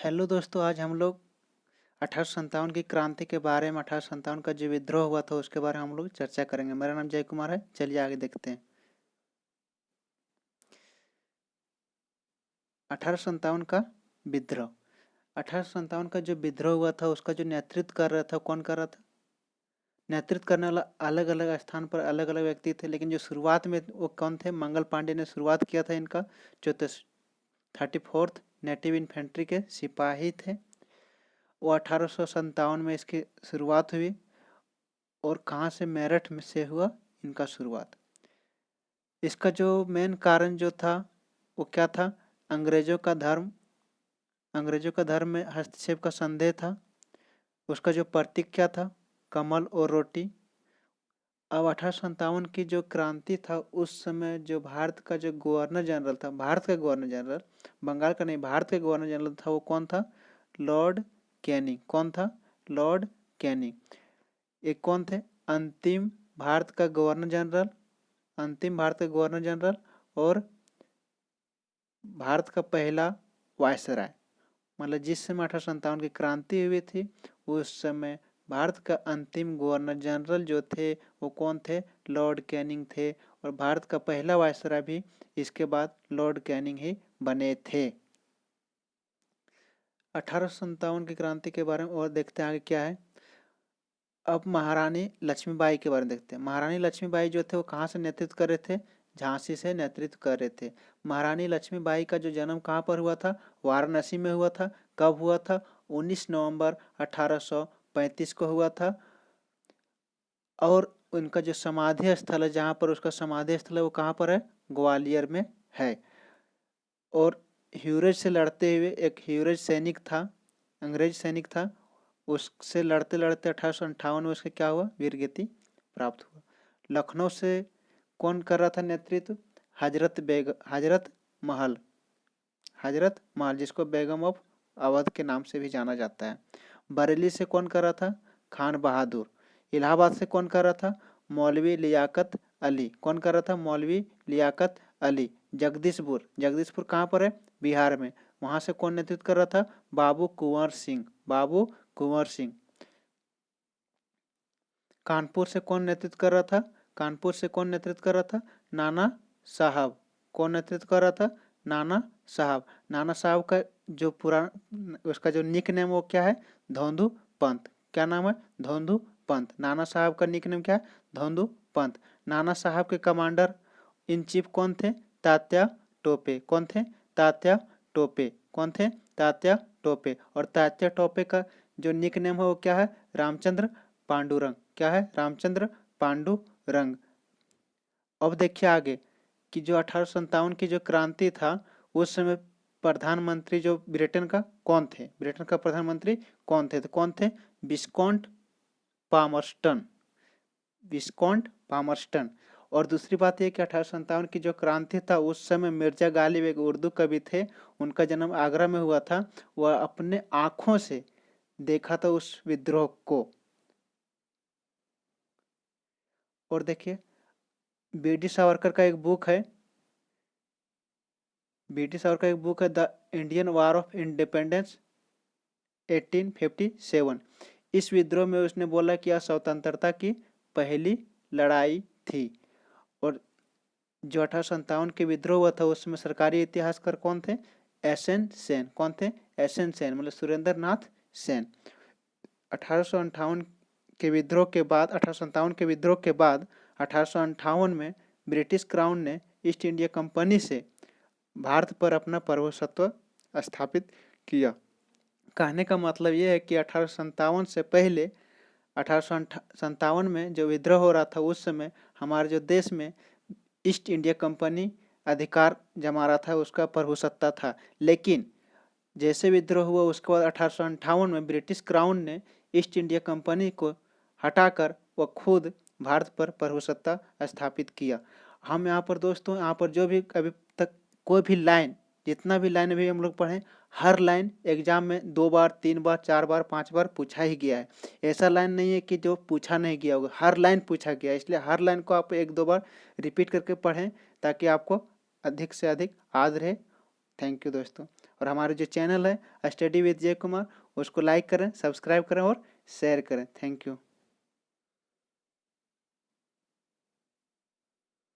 Hello दोस्तों, आज हम लोग 1857 की क्रांति के बारे में 1857 का जो विद्रोह हुआ था उसके बारे में हम लोग चर्चा करेंगे। मेरा नाम जय कुमार है। चलिए आगे देखते हैं। 1857 का विद्रोह। 1857 का जो विद्रोह हुआ था उसका जो नेतृत्व कर रहा था, कौन कर रहा था? नेतृत्व करने वाला अलग अलग स्थान पर अलग अलग व्यक्ति थे, लेकिन जो शुरुआत में वो कौन थे? मंगल पांडे ने शुरुआत किया था इनका, जो 34th नेटिव इन्फेंट्री के सिपाही थे। वो 1857 में इसकी शुरुआत हुई। और कहाँ से? मेरठ में से हुआ इनका शुरुआत। इसका जो मेन कारण जो था वो क्या था? अंग्रेजों का धर्म में हस्तक्षेप का संदेह था। उसका जो प्रतीक क्या था? कमल और रोटी। अब 1857 की जो क्रांति था उस समय जो भारत का जो गवर्नर जनरल था, भारत का गवर्नर जनरल, बंगाल का नहीं, भारत का गवर्नर जनरल था, वो कौन था? Lord Canning. कौन था? Lord Canning. एक कौन थे? अंतिम भारत का गवर्नर जनरल, और भारत का पहला वायसराय। मतलब जिस समय 1857 की क्रांति हुई थी उस समय भारत का अंतिम गवर्नर जनरल जो थे वो कौन थे? लॉर्ड कैनिंग थे। और भारत का पहला वायसराय भी इसके बाद लॉर्ड कैनिंग ही बने थे। 1857 की क्रांति के बारे में और देखते हैं आगे क्या है। अब महारानी लक्ष्मीबाई के बारे में देखते हैं। महारानी लक्ष्मीबाई जो थे वो कहाँ से नेतृत्व कर रहे थे? झांसी से नेतृत्व कर रहे थे। महारानी लक्ष्मीबाई का जो जन्म कहाँ पर हुआ था? वाराणसी में हुआ था। कब हुआ था? 19 नवंबर 1835 को हुआ था। और उनका जो समाधि स्थल है, जहाँ पर उसका समाधि स्थल है, वो कहाँ पर है? ग्वालियर में है। और ह्यूरेज से लड़ते हुए एक ह्यूरेज सैनिक था, अंग्रेज सैनिक था, उससे लड़ते लड़ते 1858 में उसका क्या हुआ? वीरगति प्राप्त हुआ। लखनऊ से कौन कर रहा था नेतृत्व? हजरत महल, जिसको बेगम ऑफ अवध के नाम से भी जाना जाता है। बरेली से कौन कर रहा था? खान बहादुर। इलाहाबाद से कौन कर रहा था? मौलवी लियाकत अली। कौन कर रहा था? मौलवी लियाकत अली। जगदीशपुर कहाँ पर है? बिहार में। वहां से कौन नेतृत्व कर रहा था? बाबू कुंवर सिंह। कानपुर से कौन नेतृत्व कर रहा था? नाना साहब। कौन नेतृत्व कर रहा था? नाना साहब का जो उसका जो निक नेम वो क्या है? धोंधू पंत। क्या नाम है? धोंधू पंत। नाना साहब का निक नेम क्या है? धोंधू पंत। नाना साहब के कमांडर इन चीफ कौन थे? तात्या टोपे। कौन थे? तात्या टोपे। और तात्या टोपे का जो निक नेम है वो क्या है? रामचंद्र पांडुरंग। क्या है? रामचंद्र पांडुरंग। अब देखिए आगे कि जो 1857 की जो क्रांति था उस समय प्रधानमंत्री जो ब्रिटेन का कौन थे? ब्रिटेन का प्रधानमंत्री कौन थे? तो कौन थे? विस्कॉन्ट पामर्स्टन। और दूसरी बात यह कि 1857 की जो क्रांति था उस समय मिर्जा गालिब एक उर्दू कवि थे, उनका जन्म आगरा में हुआ था। वह अपने आंखों से देखा था उस विद्रोह को। और देखिए बीडी सावरकर का एक बुक है, the Indian war of independence 1857। इस विद्रोह में उसने बोला कि यह स्वतंत्रता की पहली लड़ाई थी। और जो 1857 के विद्रोह हुआ था उसमें सरकारी इतिहासकार कौन थे? एसएन सेन। कौन थे? एसएन सेन मतलब सुरेंद्र नाथ सेन। 1858 के विद्रोह के बाद 1858 में ब्रिटिश क्राउन ने ईस्ट इंडिया कंपनी से भारत पर अपना प्रभुसत्व स्थापित किया। कहने का मतलब यह है कि 1857 से पहले 1857 में जो विद्रोह हो रहा था उस समय हमारे जो देश में ईस्ट इंडिया कंपनी अधिकार जमा रहा था, उसका प्रभुसत्ता था। लेकिन जैसे विद्रोह हुआ उसके बाद 1858 में ब्रिटिश क्राउन ने ईस्ट इंडिया कंपनी को हटाकर वह खुद भारत पर प्रभुसत्ता स्थापित किया। हम यहाँ पर दोस्तों, यहाँ पर जो भी अभी तक कोई भी लाइन, जितना भी लाइन अभी हम लोग पढ़े, हर लाइन एग्जाम में 2 बार 3 बार 4 बार 5 बार पूछा ही गया है। ऐसा लाइन नहीं है कि जो पूछा नहीं गया होगा, हर लाइन पूछा गया है। इसलिए हर लाइन को आप 1-2 बार रिपीट करके पढ़ें ताकि आपको अधिक से अधिक याद रहे थैंक यू दोस्तों। और हमारा जो चैनल है स्टडी विद जय कुमार, उसको लाइक करें, सब्सक्राइब करें और शेयर करें। Thank you.